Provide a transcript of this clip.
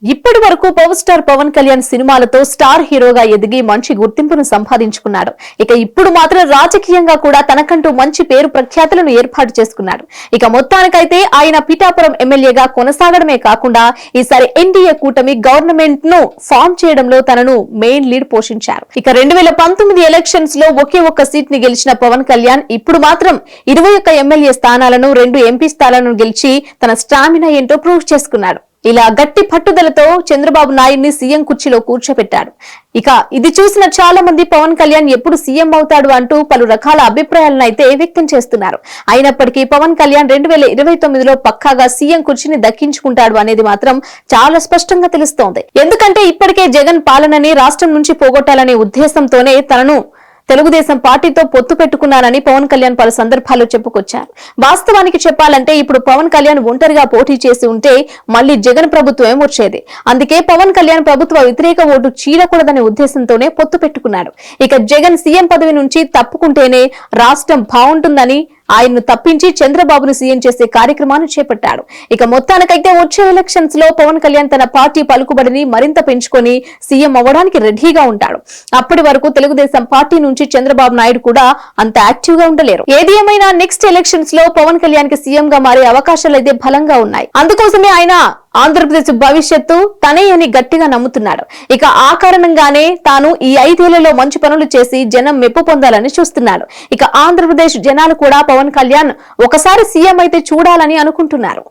ఇప్పటి వరకు power star Pawan Kalyan సినిమాలతో స్టార్ హీరోగా ఎదిగి మంచి గుర్తింపును సంపాదించుకున్నాడు. ఇక ఇప్పుడు మాత్రం రాజకీయంగా కూడా తనకంటూ మంచి పేరు ప్రఖ్యాతులను ఏర్పాటు చేసుకున్నాడు. ఇక మొత్తానికైతే ఆయన పిఠాపురం ఎమ్మెల్యేగా కొనసాగడమే కాకుండా ఈసారి ఎన్డీఏ కూటమి గవర్నమెంట్ ను ఫామ్ చేయడంలో తనను మెయిన్ లీడ్ పోషించారు. ఇక 2019 ఎలక్షన్స్ లో ఒకే ఒక్క సీట్ ని గెలిచిన పవన్ కళ్యాణ్ ఇప్పుడు మాత్రం 21 ఎమ్మెల్యే స్థానాలను 2 ఎంపీ స్థానాలను గెలిచి తన స్టామినా ఏంటో ప్రూవ్ చేసుకున్నాడు. ఇలా గట్టి పట్టుదలతో చంద్రబాబు నాయుడిని సీఎం కుర్చీలో కూర్చోబెట్టాడు. ఇక ఇది చూసిన చాలా మంది పవన్ కళ్యాణ్ ఎప్పుడు సీఎం అవుతాడు అంటూ పలు రకాల అభిప్రాయాలను అయితే వ్యక్తం చేస్తున్నారు. అయినప్పటికీ పవన్ కళ్యాణ్ 2029లో పక్కాగా సీఎం కుర్చీని దక్కించుకుంటాడు అనేది మాత్రం చాలా స్పష్టంగా తెలుస్తోంది. ఎందుకంటే ఇప్పటికే జగన్ పాలనని రాష్ట్రం నుంచి పోగొట్టాలనే ఉద్దేశంతోనే తనను తెలుగుదేశం పార్టీతో పొత్తు పెట్టుకున్నారని పవన్ కళ్యాణ్ పలు సందర్భాల్లో చెప్పుకొచ్చారు. వాస్తవానికి చెప్పాలంటే ఇప్పుడు పవన్ కళ్యాణ్ ఒంటరిగా పోటీ చేసి ఉంటే మళ్లీ జగన్ ప్రభుత్వమే వచ్చేది. అందుకే పవన్ కళ్యాణ్ ప్రభుత్వ వ్యతిరేక ఓటు చీలకూడదనే ఉద్దేశంతోనే పొత్తు పెట్టుకున్నాడు. ఇక జగన్ సీఎం పదవి నుంచి తప్పుకుంటేనే రాష్ట్రం బాగుంటుందని ఆయన్ను తప్పించి చంద్రబాబును సీఎం చేసే కార్యక్రమాన్ని చేపట్టాడు. ఇక మొత్తానికైతే వచ్చే ఎలక్షన్స్ లో పవన్ కళ్యాణ్ తన పార్టీ పలుకుబడిని మరింత పెంచుకొని సీఎం అవ్వడానికి రెడీగా ఉంటాడు. అప్పటి వరకు తెలుగుదేశం పార్టీ నుంచి చంద్రబాబు నాయుడు కూడా అంత యాక్టివ్ గా ఉండలేరు. ఏది ఏమైనా నెక్స్ట్ ఎలక్షన్స్ లో పవన్ కళ్యాణ్ కి సీఎం గా మారే అవకాశాలు అయితే బలంగా ఉన్నాయి. అందుకోసమే ఆయన ఆంధ్రప్రదేశ్ భవిష్యత్తు తనే అని గట్టిగా నమ్ముతున్నాడు. ఇక ఆ కారణంగానే తాను ఈ 5 ఏళ్లలో మంచి పనులు చేసి జనం మెప్పు పొందాలని చూస్తున్నాడు. ఇక ఆంధ్రప్రదేశ్ జనాలు కూడా పవన్ కళ్యాణ్ ఒకసారి సీఎం అయితే చూడాలని అనుకుంటున్నారు.